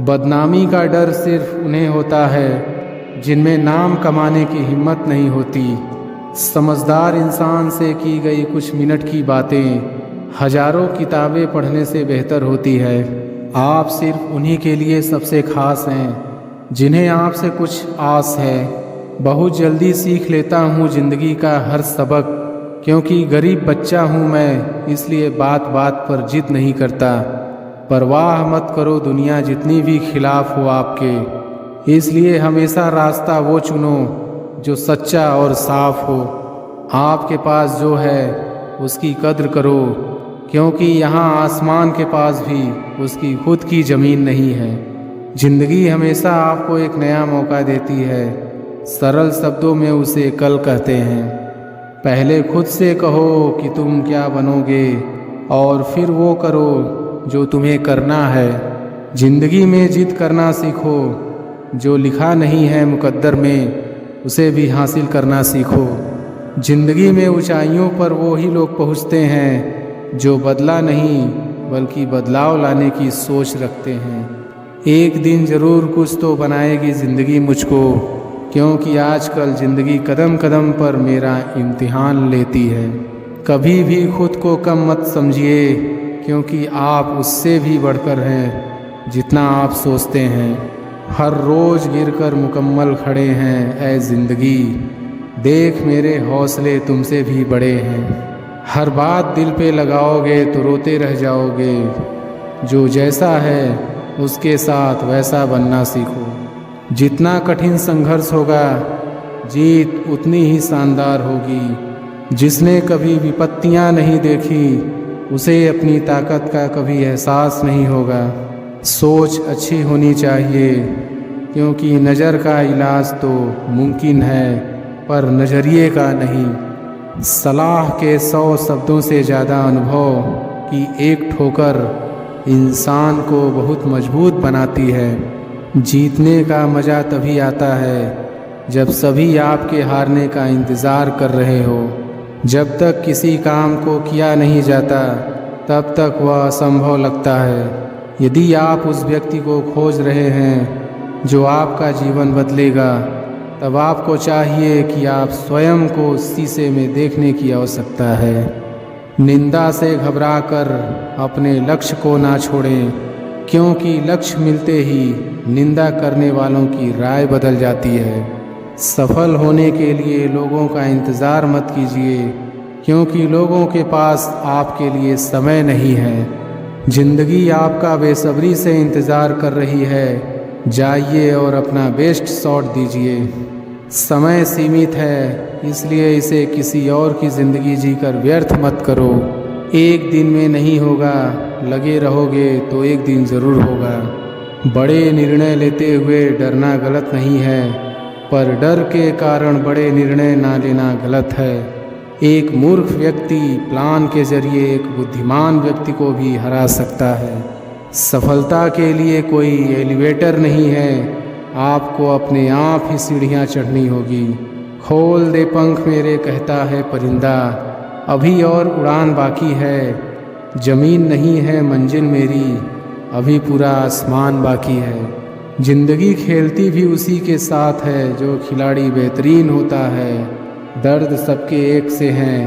बदनामी का डर सिर्फ उन्हें होता है जिनमें नाम कमाने की हिम्मत नहीं होती। समझदार इंसान से की गई कुछ मिनट की बातें हजारों किताबें पढ़ने से बेहतर होती है। आप सिर्फ उन्हीं के लिए सबसे खास हैं जिन्हें आपसे कुछ आस है। बहुत जल्दी सीख लेता हूँ ज़िंदगी का हर सबक, क्योंकि गरीब बच्चा हूँ मैं, इसलिए बात बात पर जिद नहीं करता। परवाह मत करो दुनिया जितनी भी खिलाफ हो आपके, इसलिए हमेशा रास्ता वो चुनो जो सच्चा और साफ हो। आपके पास जो है उसकी कद्र करो, क्योंकि यहाँ आसमान के पास भी उसकी खुद की ज़मीन नहीं है। ज़िंदगी हमेशा आपको एक नया मौका देती है, सरल शब्दों में उसे कल कहते हैं। पहले खुद से कहो कि तुम क्या बनोगे, और फिर वो करो जो तुम्हें करना है। ज़िंदगी में जिद करना सीखो, जो लिखा नहीं है मुकद्दर में उसे भी हासिल करना सीखो। ज़िंदगी में ऊंचाइयों पर वो ही लोग पहुंचते हैं जो बदला नहीं बल्कि बदलाव लाने की सोच रखते हैं। एक दिन ज़रूर कुछ तो बनाएगी ज़िंदगी मुझको, क्योंकि आजकल ज़िंदगी कदम कदम पर मेरा इम्तिहान लेती है। कभी भी खुद को कम मत समझिए, क्योंकि आप उससे भी बढ़कर हैं जितना आप सोचते हैं। हर रोज़ गिरकर मुकम्मल खड़े हैं ऐ ज़िंदगी, देख मेरे हौसले तुमसे भी बड़े हैं। हर बात दिल पे लगाओगे तो रोते रह जाओगे, जो जैसा है उसके साथ वैसा बनना सीखो। जितना कठिन संघर्ष होगा जीत उतनी ही शानदार होगी। जिसने कभी विपत्तियां नहीं देखी उसे अपनी ताकत का कभी एहसास नहीं होगा। सोच अच्छी होनी चाहिए, क्योंकि नज़र का इलाज तो मुमकिन है पर नज़रिए का नहीं। सलाह के 100 शब्दों से ज़्यादा अनुभव की एक ठोकर इंसान को बहुत मजबूत बनाती है। जीतने का मज़ा तभी आता है जब सभी आपके हारने का इंतज़ार कर रहे हो। जब तक किसी काम को किया नहीं जाता तब तक वह असंभव लगता है। यदि आप उस व्यक्ति को खोज रहे हैं जो आपका जीवन बदलेगा, तब आपको चाहिए कि आप स्वयं को शीशे में देखने की आवश्यकता है। निंदा से घबराकर अपने लक्ष्य को ना छोड़ें, क्योंकि लक्ष्य मिलते ही निंदा करने वालों की राय बदल जाती है। सफल होने के लिए लोगों का इंतज़ार मत कीजिए, क्योंकि लोगों के पास आपके लिए समय नहीं है। ज़िंदगी आपका बेसब्री से इंतज़ार कर रही है, जाइए और अपना बेस्ट शॉट दीजिए। समय सीमित है, इसलिए इसे किसी और की ज़िंदगी जीकर व्यर्थ मत करो। एक दिन में नहीं होगा, लगे रहोगे तो एक दिन ज़रूर होगा। बड़े निर्णय लेते हुए डरना गलत नहीं है, पर डर के कारण बड़े निर्णय ना लेना गलत है। एक मूर्ख व्यक्ति प्लान के जरिए एक बुद्धिमान व्यक्ति को भी हरा सकता है। सफलता के लिए कोई एलिवेटर नहीं है, आपको अपने आप ही सीढ़ियाँ चढ़नी होगी। खोल दे पंख मेरे कहता है परिंदा, अभी और उड़ान बाकी है। ज़मीन नहीं है मंजिल मेरी, अभी पूरा आसमान बाकी है। ज़िंदगी खेलती भी उसी के साथ है जो खिलाड़ी बेहतरीन होता है। दर्द सबके एक से हैं,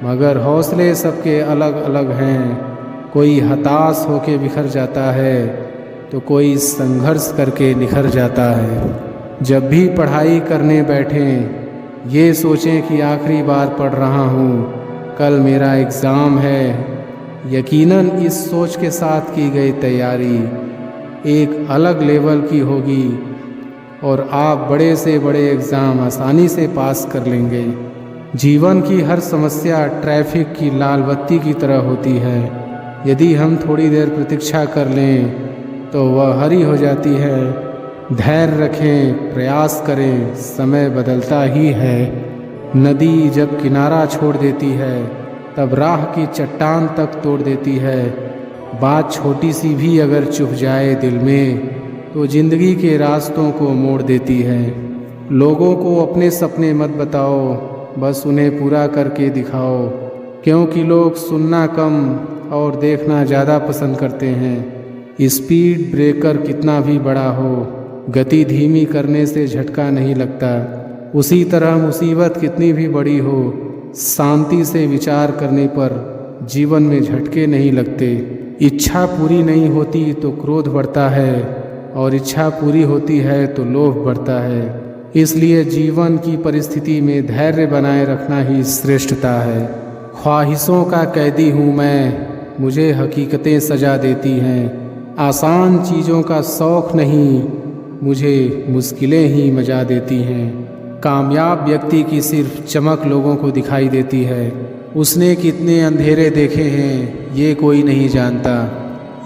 मगर हौसले सबके अलग अलग हैं। कोई हताश होके बिखर जाता है तो कोई संघर्ष करके निखर जाता है। जब भी पढ़ाई करने बैठें ये सोचें कि आखिरी बार पढ़ रहा हूँ, कल मेरा एग्ज़ाम है। यकीनन इस सोच के साथ की गई तैयारी एक अलग लेवल की होगी और आप बड़े से बड़े एग्ज़ाम आसानी से पास कर लेंगे। जीवन की हर समस्या ट्रैफिक की लाल बत्ती की तरह होती है। यदि हम थोड़ी देर प्रतीक्षा कर लें तो वह हरी हो जाती है। धैर्य रखें, प्रयास करें, समय बदलता ही है। नदी जब किनारा छोड़ देती है तब राह की चट्टान तक तोड़ देती है। बात छोटी सी भी अगर चुभ जाए दिल में तो ज़िंदगी के रास्तों को मोड़ देती है। लोगों को अपने सपने मत बताओ, बस उन्हें पूरा करके दिखाओ, क्योंकि लोग सुनना कम और देखना ज़्यादा पसंद करते हैं। स्पीड ब्रेकर कितना भी बड़ा हो, गति धीमी करने से झटका नहीं लगता। उसी तरह मुसीबत कितनी भी बड़ी हो, शांति से विचार करने पर जीवन में झटके नहीं लगते। इच्छा पूरी नहीं होती तो क्रोध बढ़ता है, और इच्छा पूरी होती है तो लोभ बढ़ता है। इसलिए जीवन की परिस्थिति में धैर्य बनाए रखना ही श्रेष्ठता है। ख्वाहिशों का कैदी हूँ मैं, मुझे हकीकतें सजा देती हैं। आसान चीज़ों का शौक़ नहीं, मुझे मुश्किलें ही मजा देती हैं। कामयाब व्यक्ति की सिर्फ चमक लोगों को दिखाई देती है, उसने कितने अंधेरे देखे हैं ये कोई नहीं जानता।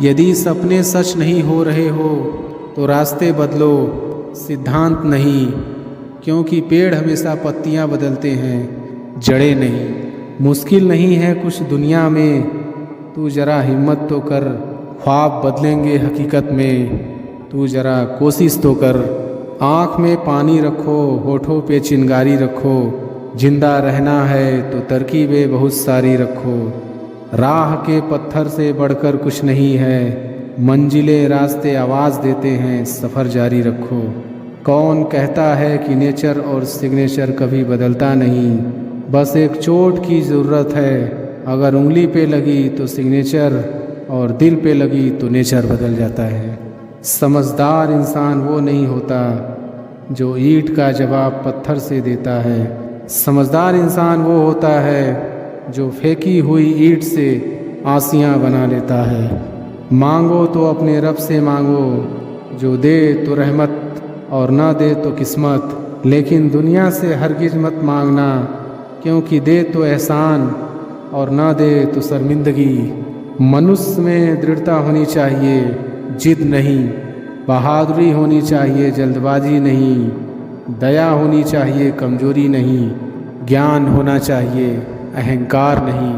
यदि सपने सच नहीं हो रहे हो तो रास्ते बदलो, सिद्धांत नहीं, क्योंकि पेड़ हमेशा पत्तियां बदलते हैं, जड़ें नहीं। मुश्किल नहीं है कुछ दुनिया में, तू जरा हिम्मत तो कर, ख्वाब बदलेंगे हकीकत में, तू जरा कोशिश तो कर। आँख में पानी रखो, होठों पे चिंगारी रखो, जिंदा रहना है तो तरकीबें बहुत सारी रखो। राह के पत्थर से बढ़कर कुछ नहीं है, मंजिलें रास्ते आवाज़ देते हैं, सफ़र जारी रखो। कौन कहता है कि नेचर और सिग्नेचर कभी बदलता नहीं, बस एक चोट की ज़रूरत है। अगर उंगली पे लगी तो सिग्नेचर, और दिल पे लगी तो नेचर बदल जाता है। समझदार इंसान वो नहीं होता जो ईंट का जवाब पत्थर से देता है। समझदार इंसान वो होता है जो फेंकी हुई ईंट से आसियाँ बना लेता है। मांगो तो अपने रब से मांगो, जो दे तो रहमत और ना दे तो किस्मत। लेकिन दुनिया से हरगिज मत मांगना, क्योंकि दे तो एहसान और ना दे तो शर्मिंदगी। मनुष्य में दृढ़ता होनी चाहिए, जिद नहीं। बहादुरी होनी चाहिए, जल्दबाजी नहीं। दया होनी चाहिए, कमजोरी नहीं। ज्ञान होना चाहिए, अहंकार नहीं।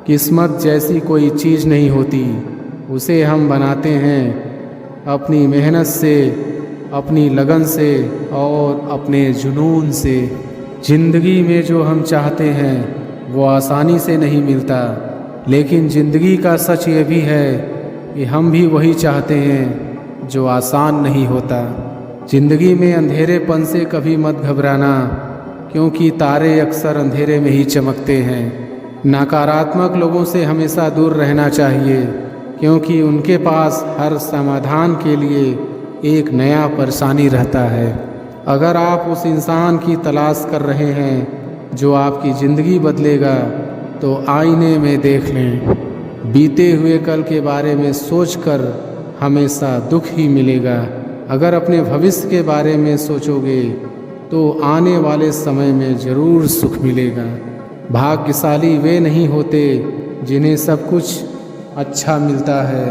किस्मत जैसी कोई चीज़ नहीं होती, उसे हम बनाते हैं अपनी मेहनत से, अपनी लगन से और अपने जुनून से। ज़िंदगी में जो हम चाहते हैं वो आसानी से नहीं मिलता, लेकिन ज़िंदगी का सच ये भी है कि हम भी वही चाहते हैं जो आसान नहीं होता। ज़िंदगी में अंधेरेपन से कभी मत घबराना, क्योंकि तारे अक्सर अंधेरे में ही चमकते हैं। नकारात्मक लोगों से हमेशा दूर रहना चाहिए, क्योंकि उनके पास हर समाधान के लिए एक नया परेशानी रहता है। अगर आप उस इंसान की तलाश कर रहे हैं जो आपकी ज़िंदगी बदलेगा, तो आईने में देख लें। बीते हुए कल के बारे में सोचकर हमेशा दुख ही मिलेगा। अगर अपने भविष्य के बारे में सोचोगे तो आने वाले समय में ज़रूर सुख मिलेगा। भाग्यशाली वे नहीं होते जिन्हें सब कुछ अच्छा मिलता है,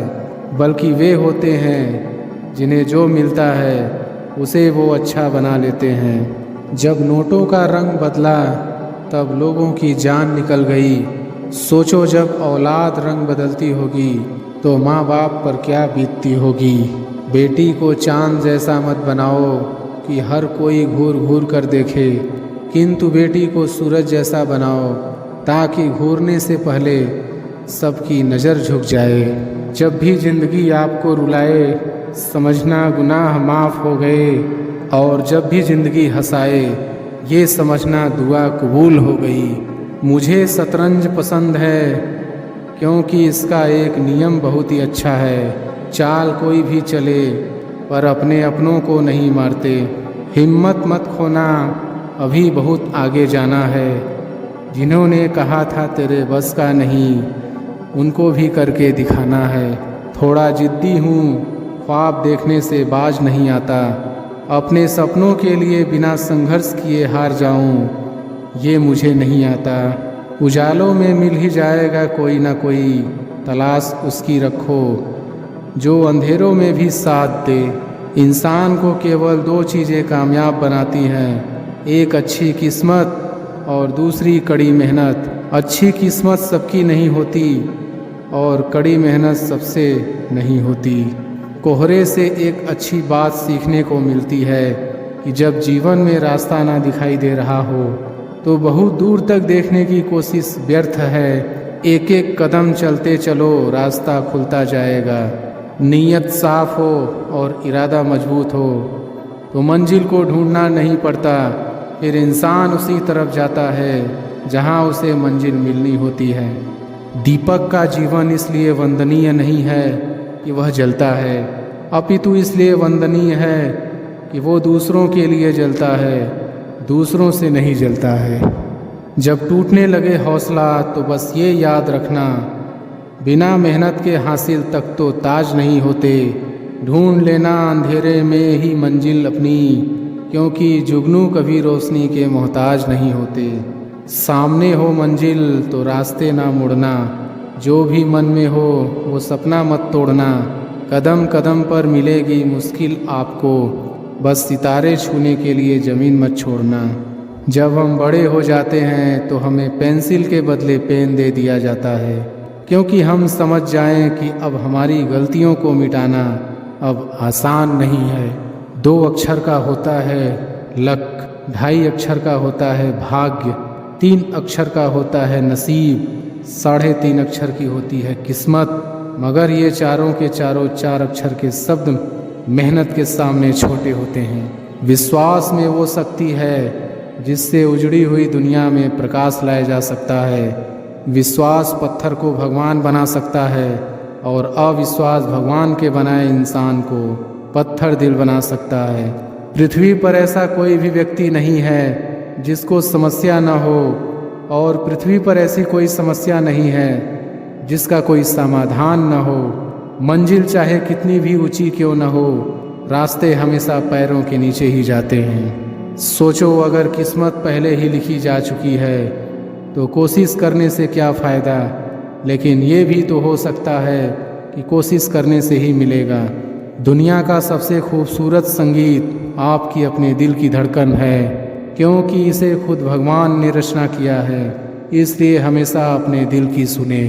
बल्कि वे होते हैं जिन्हें जो मिलता है उसे वो अच्छा बना लेते हैं। जब नोटों का रंग बदला तब लोगों की जान निकल गई। सोचो जब औलाद रंग बदलती होगी तो माँ बाप पर क्या बीतती होगी। बेटी को चांद जैसा मत बनाओ कि हर कोई घूर घूर कर देखे, किंतु बेटी को सूरज जैसा बनाओ ताकि घूरने से पहले सबकी नज़र झुक जाए। जब भी ज़िंदगी आपको रुलाए समझना गुनाह माफ़ हो गए, और जब भी ज़िंदगी हंसाए ये समझना दुआ कबूल हो गई। मुझे शतरंज पसंद है क्योंकि इसका एक नियम बहुत ही अच्छा है। चाल कोई भी चले पर अपने अपनों को नहीं मारते। हिम्मत मत खोना, अभी बहुत आगे जाना है। जिन्होंने कहा था तेरे बस का नहीं, उनको भी करके दिखाना है। थोड़ा जिद्दी हूँ, ख्वाब देखने से बाज नहीं आता। अपने सपनों के लिए बिना संघर्ष किए हार जाऊँ, ये मुझे नहीं आता। उजालों में मिल ही जाएगा कोई ना कोई, तलाश उसकी रखो जो अंधेरों में भी साथ दे। इंसान को केवल दो चीज़ें कामयाब बनाती हैं, एक अच्छी किस्मत और दूसरी कड़ी मेहनत। अच्छी किस्मत सबकी नहीं होती और कड़ी मेहनत सबसे नहीं होती। कोहरे से एक अच्छी बात सीखने को मिलती है कि जब जीवन में रास्ता ना दिखाई दे रहा हो तो बहुत दूर तक देखने की कोशिश व्यर्थ है। एक एक कदम चलते चलो, रास्ता खुलता जाएगा। नीयत साफ हो और इरादा मजबूत हो तो मंजिल को ढूंढना नहीं पड़ता, फिर इंसान उसी तरफ जाता है जहां उसे मंजिल मिलनी होती है। दीपक का जीवन इसलिए वंदनीय नहीं है कि वह जलता है, अपितु इसलिए वंदनीय है कि वो दूसरों के लिए जलता है, दूसरों से नहीं जलता है। जब टूटने लगे हौसला तो बस ये याद रखना, बिना मेहनत के हासिल तक तो ताज नहीं होते। ढूंढ लेना अंधेरे में ही मंजिल अपनी, क्योंकि जुगनू कभी रोशनी के मोहताज नहीं होते। सामने हो मंजिल तो रास्ते ना मुड़ना, जो भी मन में हो वो सपना मत तोड़ना। कदम कदम पर मिलेगी मुश्किल आपको, बस सितारे छूने के लिए ज़मीन मत छोड़ना। जब हम बड़े हो जाते हैं तो हमें पेंसिल के बदले पेन दे दिया जाता है, क्योंकि हम समझ जाएं कि अब हमारी गलतियों को मिटाना अब आसान नहीं है। 2 अक्षर का होता है लक, 2.5 अक्षर का होता है भाग्य, 3 अक्षर का होता है नसीब, 3.5 अक्षर की होती है किस्मत। मगर ये चारों के चारों 4 अक्षर के शब्द मेहनत के सामने छोटे होते हैं। विश्वास में वो शक्ति है जिससे उजड़ी हुई दुनिया में प्रकाश लाया जा सकता है। विश्वास पत्थर को भगवान बना सकता है और अविश्वास भगवान के बनाए इंसान को पत्थर दिल बना सकता है। पृथ्वी पर ऐसा कोई भी व्यक्ति नहीं है जिसको समस्या न हो, और पृथ्वी पर ऐसी कोई समस्या नहीं है जिसका कोई समाधान न हो। मंजिल चाहे कितनी भी ऊंची क्यों न हो, रास्ते हमेशा पैरों के नीचे ही जाते हैं। सोचो, अगर किस्मत पहले ही लिखी जा चुकी है तो कोशिश करने से क्या फ़ायदा। लेकिन ये भी तो हो सकता है कि कोशिश करने से ही मिलेगा। दुनिया का सबसे खूबसूरत संगीत आपकी अपने दिल की धड़कन है, क्योंकि इसे खुद भगवान ने रचना किया है। इसलिए हमेशा अपने दिल की सुने।